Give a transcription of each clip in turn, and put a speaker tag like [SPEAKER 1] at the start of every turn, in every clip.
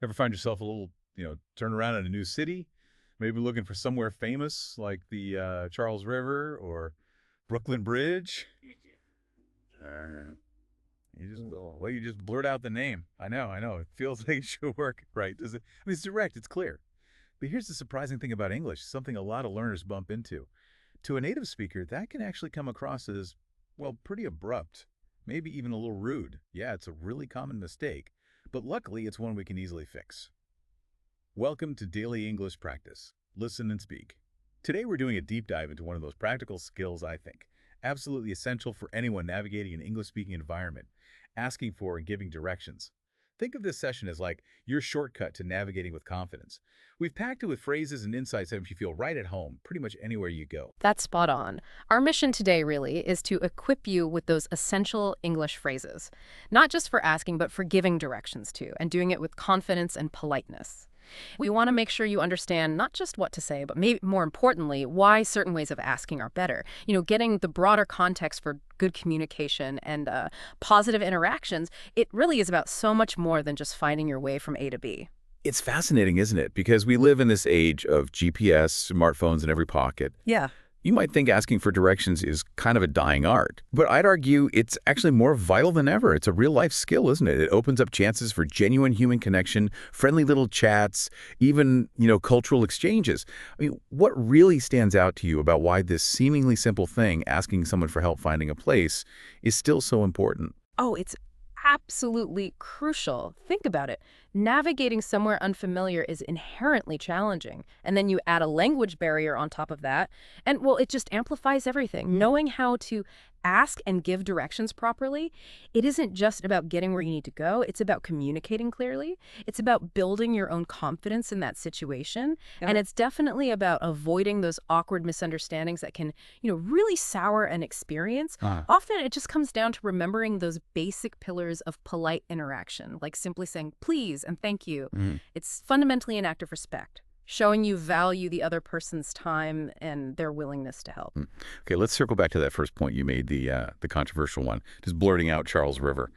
[SPEAKER 1] Ever find yourself a little, turn around in a new city, maybe looking for somewhere famous like the Charles River or Brooklyn Bridge? Uh, you just blurt out the name. I know. It feels like it should work right. Does it? I mean, it's direct. It's clear. But here's the surprising thing about English, something a lot of learners bump into. To a native speaker, that can actually come across as, well, pretty abrupt, maybe even a little rude. Yeah, it's a really common mistake, but luckily it's one we can easily fix. Welcome to Daily English Practice. Listen and speak. Today we're doing a deep dive into one of those practical skills I think absolutely essential for anyone navigating an English-speaking environment, asking for and giving directions. Think of this session as like your shortcut to navigating with confidence. We've packed it with phrases and insights that help you feel right at home, pretty much anywhere you go.
[SPEAKER 2] That's spot on. Our mission today really is to equip you with those essential English phrases, not just for asking, but for giving directions to, and doing it with confidence and politeness. We want to make sure you understand not just what to say, but maybe more importantly, why certain ways of asking are better. Getting the broader context for good communication and positive interactions, it really is about so much more than just finding your way from A to B.
[SPEAKER 1] It's fascinating, isn't it? Because we live in this age of GPS, smartphones in every pocket.
[SPEAKER 2] Yeah.
[SPEAKER 1] You might think asking for directions is kind of a dying art, but I'd argue it's actually more vital than ever. It's a real-life skill, isn't it? It opens up chances for genuine human connection, friendly little chats, even, cultural exchanges. I mean, what really stands out to you about why this seemingly simple thing, asking someone for help finding a place, is still so important?
[SPEAKER 2] Oh, it's absolutely crucial. Think about it. Navigating somewhere unfamiliar is inherently challenging. And then you add a language barrier on top of that, and well, it just amplifies everything. Knowing how to ask and give directions properly, it isn't just about getting where you need to go. It's about communicating clearly. It's about building your own confidence in that situation. And it's definitely about avoiding those awkward misunderstandings that can, really sour an experience. Often it just comes down to remembering those basic pillars of polite interaction, like simply saying please and thank you. It's fundamentally an act of respect, showing you value the other person's time and their willingness to help.
[SPEAKER 1] Okay, let's circle back to that first point you made, the controversial one, just blurting out Charles River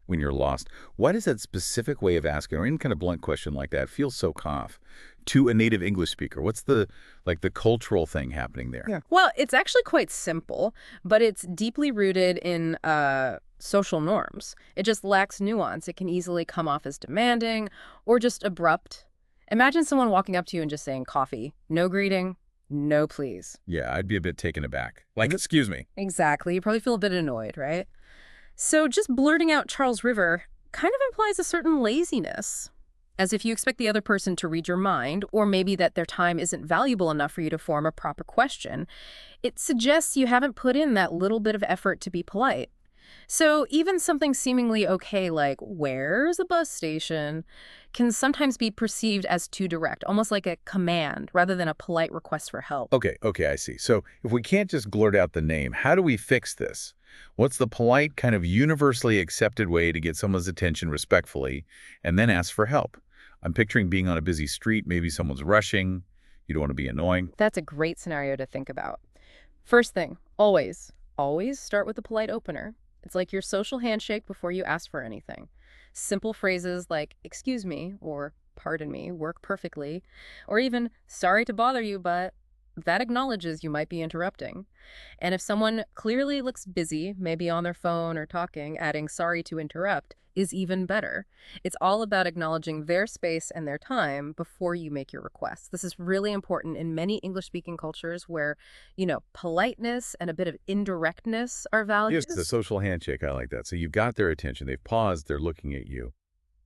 [SPEAKER 1] when you're lost. Why does that specific way of asking, or any kind of blunt question like that, feel so cough to a native English speaker? What's the cultural thing happening there?
[SPEAKER 2] Yeah. Well, it's actually quite simple, but it's deeply rooted in social norms. It just lacks nuance. It can easily come off as demanding or just abrupt. Imagine someone walking up to you and just saying coffee, no greeting, no please.
[SPEAKER 1] Yeah, I'd be a bit taken aback. Like, excuse me.
[SPEAKER 2] Exactly. You probably feel a bit annoyed, right? So just blurting out Charles River kind of implies a certain laziness, as if you expect the other person to read your mind, or maybe that their time isn't valuable enough for you to form a proper question. It suggests you haven't put in that little bit of effort to be polite. So even something seemingly okay like, where's a bus station, can sometimes be perceived as too direct, almost like a command rather than a polite request for help.
[SPEAKER 1] Okay, I see. So if we can't just blurt out the name, how do we fix this? What's the polite, kind of universally accepted way to get someone's attention respectfully and then ask for help? I'm picturing being on a busy street, maybe someone's rushing, you don't want to be annoying.
[SPEAKER 2] That's a great scenario to think about. First thing, always start with a polite opener. It's like your social handshake before you ask for anything. Simple phrases like, excuse me, or pardon me, work perfectly. Or even, sorry to bother you, but that acknowledges you might be interrupting. And if someone clearly looks busy, maybe on their phone or talking, adding sorry to interrupt is even better. It's all about acknowledging their space and their time before you make your request. This is really important in many English-speaking cultures where, politeness and a bit of indirectness are valued.
[SPEAKER 1] Yes, the social handshake, I like that. So you've got their attention, they've paused, they're looking at you.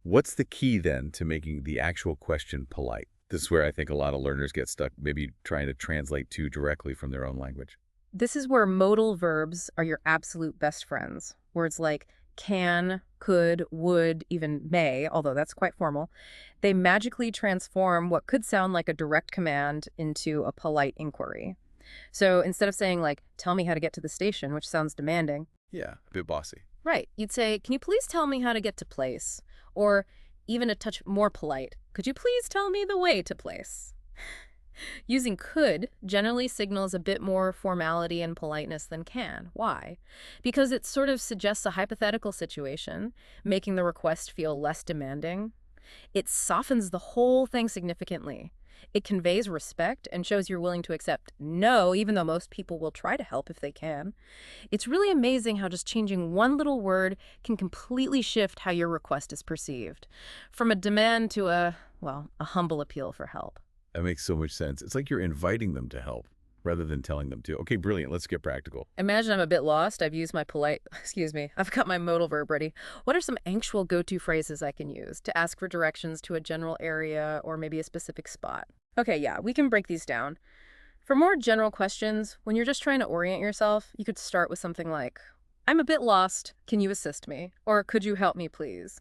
[SPEAKER 1] What's the key then to making the actual question polite? This is where I think a lot of learners get stuck, maybe trying to translate too directly from their own language.
[SPEAKER 2] This is where modal verbs are your absolute best friends. Words like can, could, would, even may, although that's quite formal, they magically transform what could sound like a direct command into a polite inquiry. So instead of saying tell me how to get to the station, which sounds demanding.
[SPEAKER 1] Yeah, a bit bossy.
[SPEAKER 2] Right. You'd say, can you please tell me how to get to place? Or even a touch more polite, could you please tell me the way to place? Using could generally signals a bit more formality and politeness than can. Why? Because it sort of suggests a hypothetical situation, making the request feel less demanding. It softens the whole thing significantly. It conveys respect and shows you're willing to accept no, even though most people will try to help if they can. It's really amazing how just changing one little word can completely shift how your request is perceived. From a demand to a humble appeal for help.
[SPEAKER 1] That makes so much sense. It's like you're inviting them to help rather than telling them to. Okay, brilliant. Let's get practical.
[SPEAKER 2] Imagine I'm a bit lost. I've used my excuse me, I've got my modal verb ready. What are some actual go-to phrases I can use to ask for directions to a general area or maybe a specific spot? Okay, yeah, we can break these down. For more general questions, when you're just trying to orient yourself, you could start with something like, I'm a bit lost. Can you assist me? Or could you help me, please?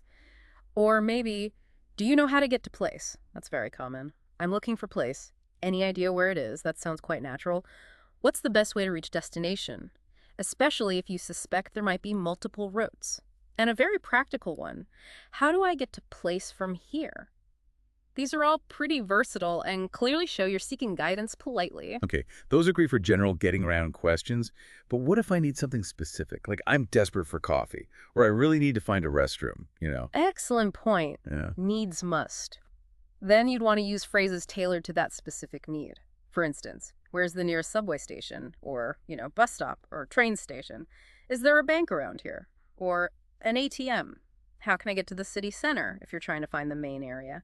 [SPEAKER 2] Or maybe, do you know how to get to place? That's very common. I'm looking for place. Any idea where it is? That sounds quite natural. What's the best way to reach destination? Especially if you suspect there might be multiple routes. And a very practical one. How do I get to place from here? These are all pretty versatile and clearly show you're seeking guidance politely.
[SPEAKER 1] Okay, those agree for general getting around questions, but what if I need something specific? Like I'm desperate for coffee, or I really need to find a restroom?
[SPEAKER 2] Excellent point.
[SPEAKER 1] Yeah.
[SPEAKER 2] Needs must. Then you'd want to use phrases tailored to that specific need. For instance, where's the nearest subway station? Or, bus stop or train station? Is there a bank around here? Or an ATM? How can I get to the city center if you're trying to find the main area?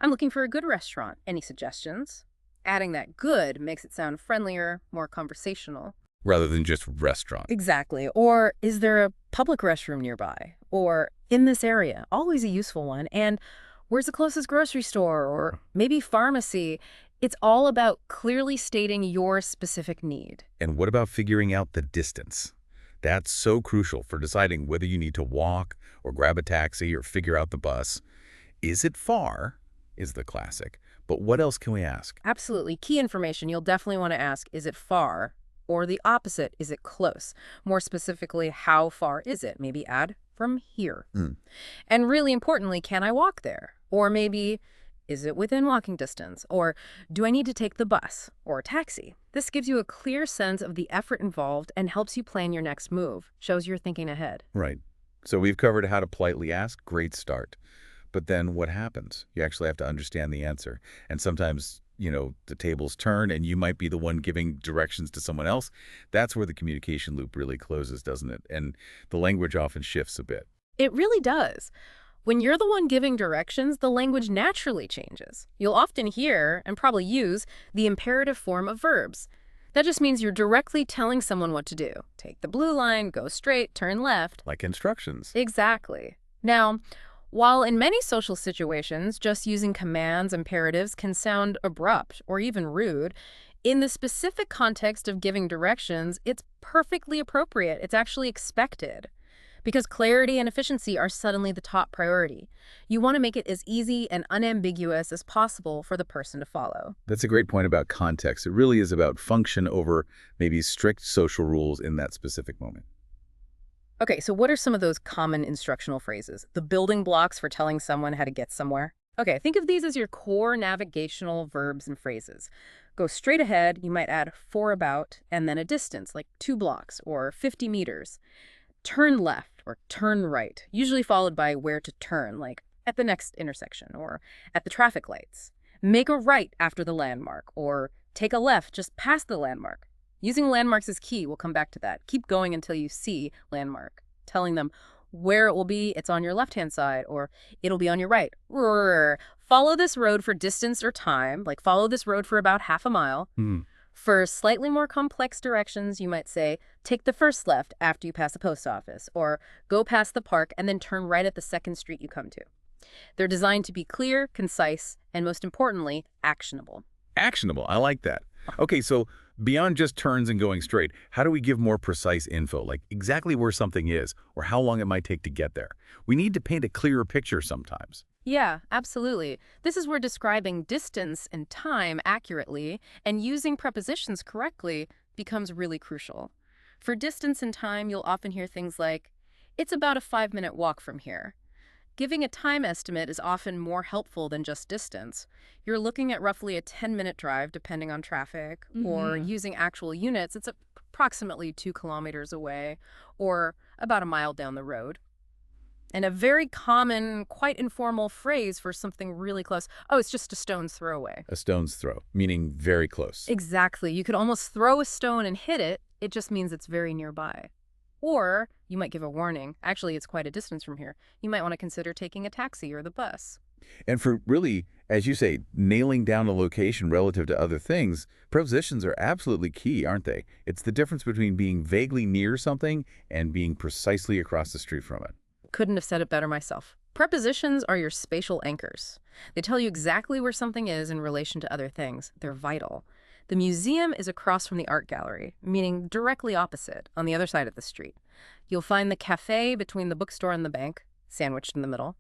[SPEAKER 2] I'm looking for a good restaurant. Any suggestions? Adding that good makes it sound friendlier, more conversational.
[SPEAKER 1] Rather than just restaurant.
[SPEAKER 2] Exactly. Or is there a public restroom nearby? Or in this area? Always a useful one. And where's the closest grocery store? Or maybe pharmacy? It's all about clearly stating your specific need.
[SPEAKER 1] And what about figuring out the distance? That's so crucial for deciding whether you need to walk or grab a taxi or figure out the bus. Is it far? Is the classic. But what else can we ask?
[SPEAKER 2] Absolutely. Key information you'll definitely want to ask, is it far? Or the opposite, is it close? More specifically, how far is it? Maybe add from here. And really importantly, can I walk there? Or maybe, is it within walking distance? Or do I need to take the bus or a taxi? This gives you a clear sense of the effort involved and helps you plan your next move. Shows you're thinking ahead.
[SPEAKER 1] Right. So we've covered how to politely ask. Great start. But then what happens? You actually have to understand the answer. And sometimes, the tables turn and you might be the one giving directions to someone else. That's where the communication loop really closes, doesn't it? And the language often shifts a bit.
[SPEAKER 2] It really does. When you're the one giving directions, the language naturally changes. You'll often hear, and probably use, the imperative form of verbs. That just means you're directly telling someone what to do. Take the blue line, go straight, turn left.
[SPEAKER 1] Like instructions.
[SPEAKER 2] Exactly. Now, while in many social situations, just using commands, imperatives can sound abrupt or even rude, in the specific context of giving directions, it's perfectly appropriate. It's actually expected. Because clarity and efficiency are suddenly the top priority. You want to make it as easy and unambiguous as possible for the person to follow.
[SPEAKER 1] That's a great point about context. It really is about function over maybe strict social rules in that specific moment.
[SPEAKER 2] Okay, so what are some of those common instructional phrases? The building blocks for telling someone how to get somewhere? Okay, think of these as your core navigational verbs and phrases. Go straight ahead, you might add for about, and then a distance, like 2 blocks or 50 meters. Turn left or turn right, usually followed by where to turn, like at the next intersection or at the traffic lights. Make a right after the landmark or take a left just past the landmark. Using landmarks is key. We'll come back to that. Keep going until you see landmark. Telling them where it will be, it's on your left-hand side, or it'll be on your right. Follow this road for distance or time, like follow this road for about half a mile. For slightly more complex directions, you might say, take the first left after you pass the post office, or go past the park and then turn right at the second street you come to. They're designed to be clear, concise, and most importantly, actionable.
[SPEAKER 1] Actionable. I like that. Okay, so beyond just turns and going straight, how do we give more precise info, like exactly where something is or how long it might take to get there? We need to paint a clearer picture sometimes.
[SPEAKER 2] Yeah, absolutely. This is where describing distance and time accurately and using prepositions correctly becomes really crucial. For distance and time, you'll often hear things like, it's about a 5-minute walk from here. Giving a time estimate is often more helpful than just distance. You're looking at roughly a 10-minute drive depending on traffic, or using actual units, it's approximately 2 kilometers away, or about a mile down the road. And a very common, quite informal phrase for something really close. Oh, it's just a stone's throw away.
[SPEAKER 1] A stone's throw, meaning very close.
[SPEAKER 2] Exactly. You could almost throw a stone and hit it. It just means it's very nearby. Or you might give a warning. Actually, it's quite a distance from here. You might want to consider taking a taxi or the bus.
[SPEAKER 1] And for really, as you say, nailing down a location relative to other things, prepositions are absolutely key, aren't they? It's the difference between being vaguely near something and being precisely across the street from it.
[SPEAKER 2] Couldn't have said it better myself. Prepositions are your spatial anchors. They tell you exactly where something is in relation to other things. They're vital. The museum is across from the art gallery, meaning directly opposite, on the other side of the street. You'll find the cafe between the bookstore and the bank, sandwiched in the middle.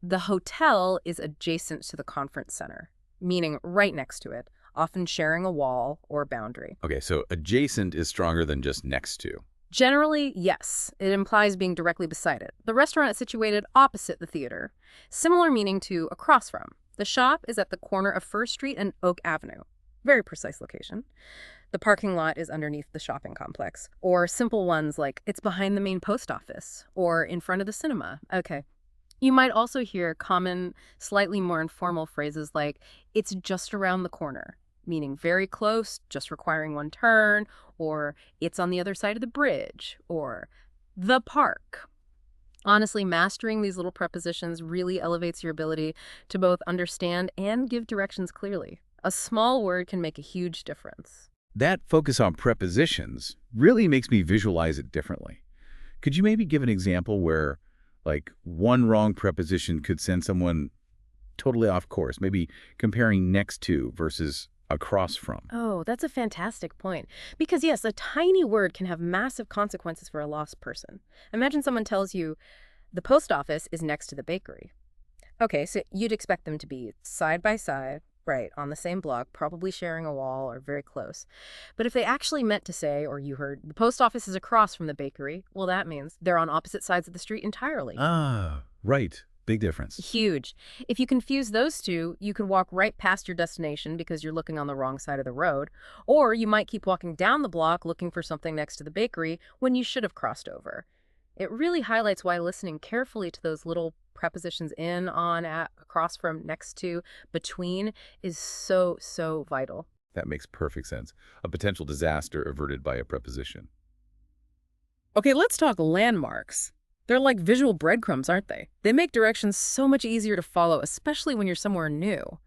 [SPEAKER 2] The hotel is adjacent to the conference center, meaning right next to it, often sharing a wall or boundary.
[SPEAKER 1] Okay, so adjacent is stronger than just next to.
[SPEAKER 2] Generally, yes. It implies being directly beside it. The restaurant is situated opposite the theater. Similar meaning to across from. The shop is at the corner of First Street and Oak Avenue. Very precise location. The parking lot is underneath the shopping complex. Or simple ones like, it's behind the main post office, or in front of the cinema. Okay. You might also hear common, slightly more informal phrases like, it's just around the corner, meaning very close, just requiring one turn, or it's on the other side of the bridge, or the park. Honestly, mastering these little prepositions really elevates your ability to both understand and give directions clearly. A small word can make a huge difference.
[SPEAKER 1] That focus on prepositions really makes me visualize it differently. Could you maybe give an example where, like, one wrong preposition could send someone totally off course, maybe comparing next to versus across from?
[SPEAKER 2] Oh, that's a fantastic point. Because yes, a tiny word can have massive consequences for a lost person. Imagine someone tells you, the post office is next to the bakery. Okay, so you'd expect them to be side by side, right, on the same block, probably sharing a wall or very close. But if they actually meant to say, or you heard, the post office is across from the bakery, well, that means they're on opposite sides of the street entirely.
[SPEAKER 1] Ah, right. Big difference.
[SPEAKER 2] Huge. If you confuse those two, you could walk right past your destination because you're looking on the wrong side of the road, or you might keep walking down the block looking for something next to the bakery when you should have crossed over. It really highlights why listening carefully to those little prepositions in, on, at, across from, next to, between is so, so vital.
[SPEAKER 1] That makes perfect sense. A potential disaster averted by a preposition.
[SPEAKER 2] Okay, let's talk landmarks. They're like visual breadcrumbs, aren't they? They make directions so much easier to follow, especially when you're somewhere new.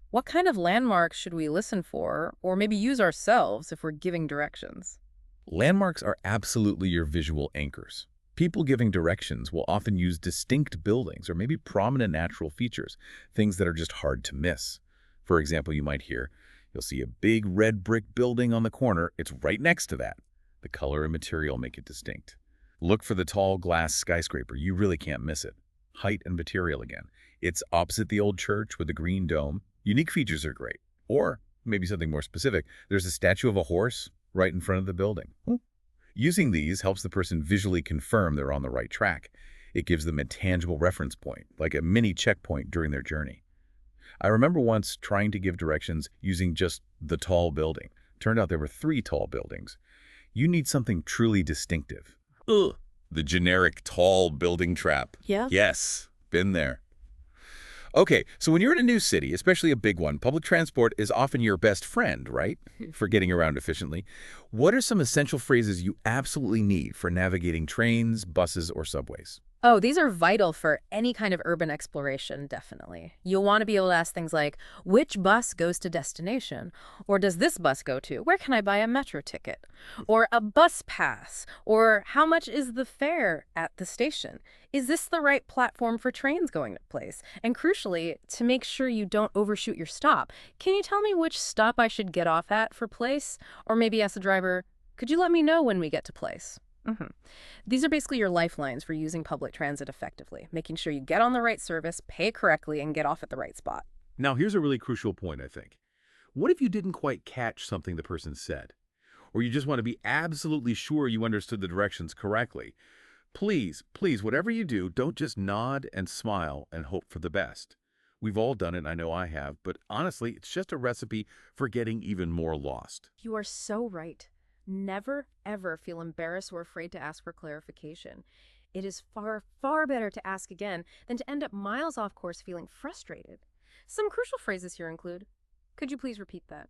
[SPEAKER 2] What kind of landmarks should we listen for, or maybe use ourselves if we're giving directions?
[SPEAKER 1] Landmarks are absolutely your visual anchors. People giving directions will often use distinct buildings or maybe prominent natural features, things that are just hard to miss. For example, you might hear, you'll see a big red brick building on the corner. It's right next to that. The color and material make it distinct. Look for the tall glass skyscraper. You really can't miss it. Height and material again. It's opposite the old church with the green dome. Unique features are great. Or, maybe something more specific, there's a statue of a horse right in front of the building. Using these helps the person visually confirm they're on the right track. It gives them a tangible reference point, like a mini checkpoint during their journey. I remember once trying to give directions using just the tall building. Turned out there were 3 tall buildings. You need something truly distinctive. Ugh, the generic tall building trap.
[SPEAKER 2] Yeah.
[SPEAKER 1] Yes, been there. Okay, so when you're in a new city, especially a big one, public transport is often your best friend, right? For getting around efficiently. What are some essential phrases you absolutely need for navigating trains, buses, or subways?
[SPEAKER 2] Oh, these are vital for any kind of urban exploration, definitely. You'll want to be able to ask things like, which bus goes to destination? Or does this bus go to? Where can I buy a metro ticket? Or a bus pass? Or how much is the fare at the station? Is this the right platform for trains going to place? And crucially, to make sure you don't overshoot your stop, can you tell me which stop I should get off at for place? Or maybe ask the driver, could you let me know when we get to place? These are basically your lifelines for using public transit effectively, making sure you get on the right service, pay correctly, and get off at the right spot.
[SPEAKER 1] Now, here's a really crucial point, I think. What if you didn't quite catch something the person said? Or you just want to be absolutely sure you understood the directions correctly? Please, whatever you do, don't just nod and smile and hope for the best. We've all done it, I know I have, but honestly, it's just a recipe for getting even more lost.
[SPEAKER 2] You are so right. Never, ever feel embarrassed or afraid to ask for clarification. It is far, far better to ask again than to end up miles off course feeling frustrated. Some crucial phrases here include, could you please repeat that?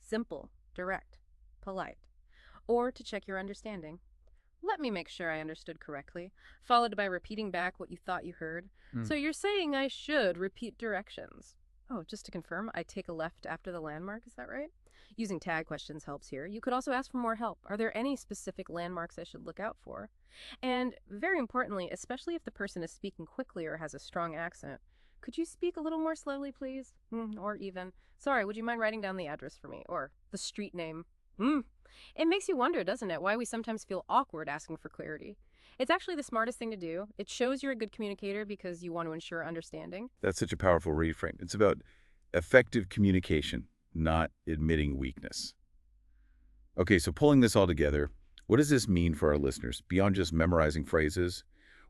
[SPEAKER 2] Simple, direct, polite. Or to check your understanding, let me make sure I understood correctly, followed by repeating back what you thought you heard.
[SPEAKER 1] Hmm.
[SPEAKER 2] So you're saying I should repeat directions. Oh, just to confirm, I take a left after the landmark, is that right? Using tag questions helps here. You could also ask for more help. Are there any specific landmarks I should look out for? And very importantly, especially if the person is speaking quickly or has a strong accent, could you speak a little more slowly, please? Or even, sorry, would you mind writing down the address for me? Or the street name? It makes you wonder, doesn't it, why we sometimes feel awkward asking for clarity. It's actually the smartest thing to do. It shows you're a good communicator because you want to ensure understanding.
[SPEAKER 1] That's such a powerful reframe. It's about effective communication, not admitting weakness. Okay, so pulling this all together, what does this mean for our listeners? Beyond just memorizing phrases,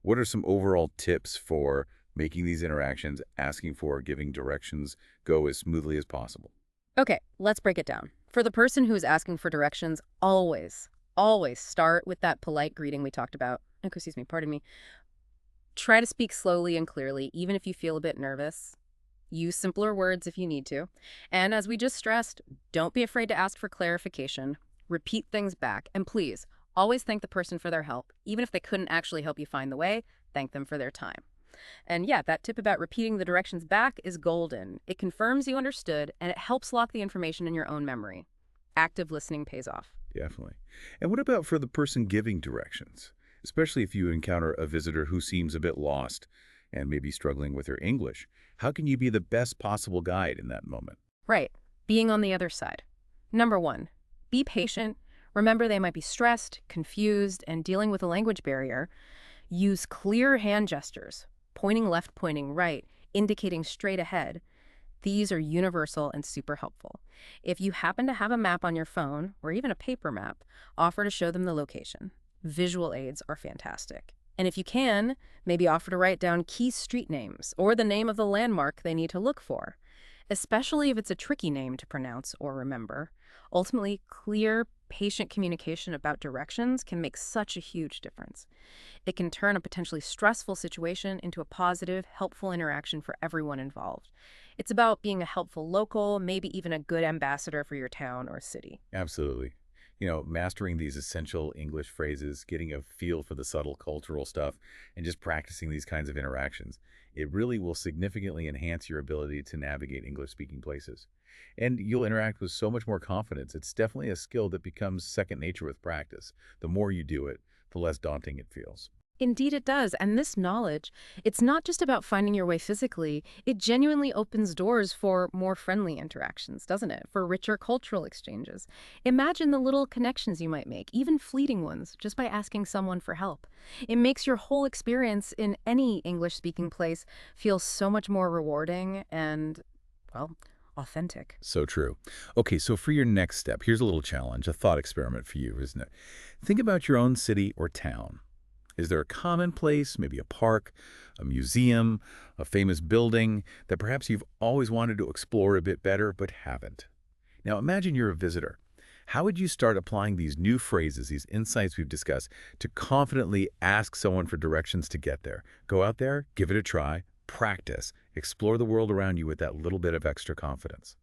[SPEAKER 1] what are some overall tips for making these interactions, asking for, giving directions, go as smoothly as possible?
[SPEAKER 2] Okay, let's break it down. For the person who is asking for directions, always start with that polite greeting we talked about. Excuse me, pardon me. Try to speak slowly and clearly, even if you feel a bit nervous. Use simpler words if you need to. And as we just stressed, don't be afraid to ask for clarification. Repeat things back. And please, always thank the person for their help. Even if they couldn't actually help you find the way, thank them for their time. And yeah, that tip about repeating the directions back is golden. It confirms you understood, and it helps lock the information in your own memory. Active listening pays off.
[SPEAKER 1] Definitely. And what about for the person giving directions? Especially if you encounter a visitor who seems a bit lost and maybe struggling with their English. How can you be the best possible guide in that moment?
[SPEAKER 2] Right, being on the other side. Number one, be patient. Remember they might be stressed, confused, and dealing with a language barrier. Use clear hand gestures, pointing left, pointing right, indicating straight ahead. These are universal and super helpful. If you happen to have a map on your phone, or even a paper map, offer to show them the location. Visual aids are fantastic. And if you can, maybe offer to write down key street names or the name of the landmark they need to look for, especially if it's a tricky name to pronounce or remember. Ultimately, clear, patient communication about directions can make such a huge difference. It can turn a potentially stressful situation into a positive, helpful interaction for everyone involved. It's about being a helpful local, maybe even a good ambassador for your town or city.
[SPEAKER 1] Absolutely. Mastering these essential English phrases, getting a feel for the subtle cultural stuff, and just practicing these kinds of interactions, it really will significantly enhance your ability to navigate English-speaking places. And you'll interact with so much more confidence. It's definitely a skill that becomes second nature with practice. The more you do it, the less daunting it feels.
[SPEAKER 2] Indeed, it does. And this knowledge, it's not just about finding your way physically. It genuinely opens doors for more friendly interactions, doesn't it? For richer cultural exchanges. Imagine the little connections you might make, even fleeting ones, just by asking someone for help. It makes your whole experience in any English-speaking place feel so much more rewarding and, well, authentic.
[SPEAKER 1] So true. Okay, so for your next step, here's a little challenge, a thought experiment for you, isn't it? Think about your own city or town. Is there a common place, maybe a park, a museum, a famous building that perhaps you've always wanted to explore a bit better but haven't? Now imagine you're a visitor. How would you start applying these new phrases, these insights we've discussed, to confidently ask someone for directions to get there? Go out there, give it a try, practice, explore the world around you with that little bit of extra confidence.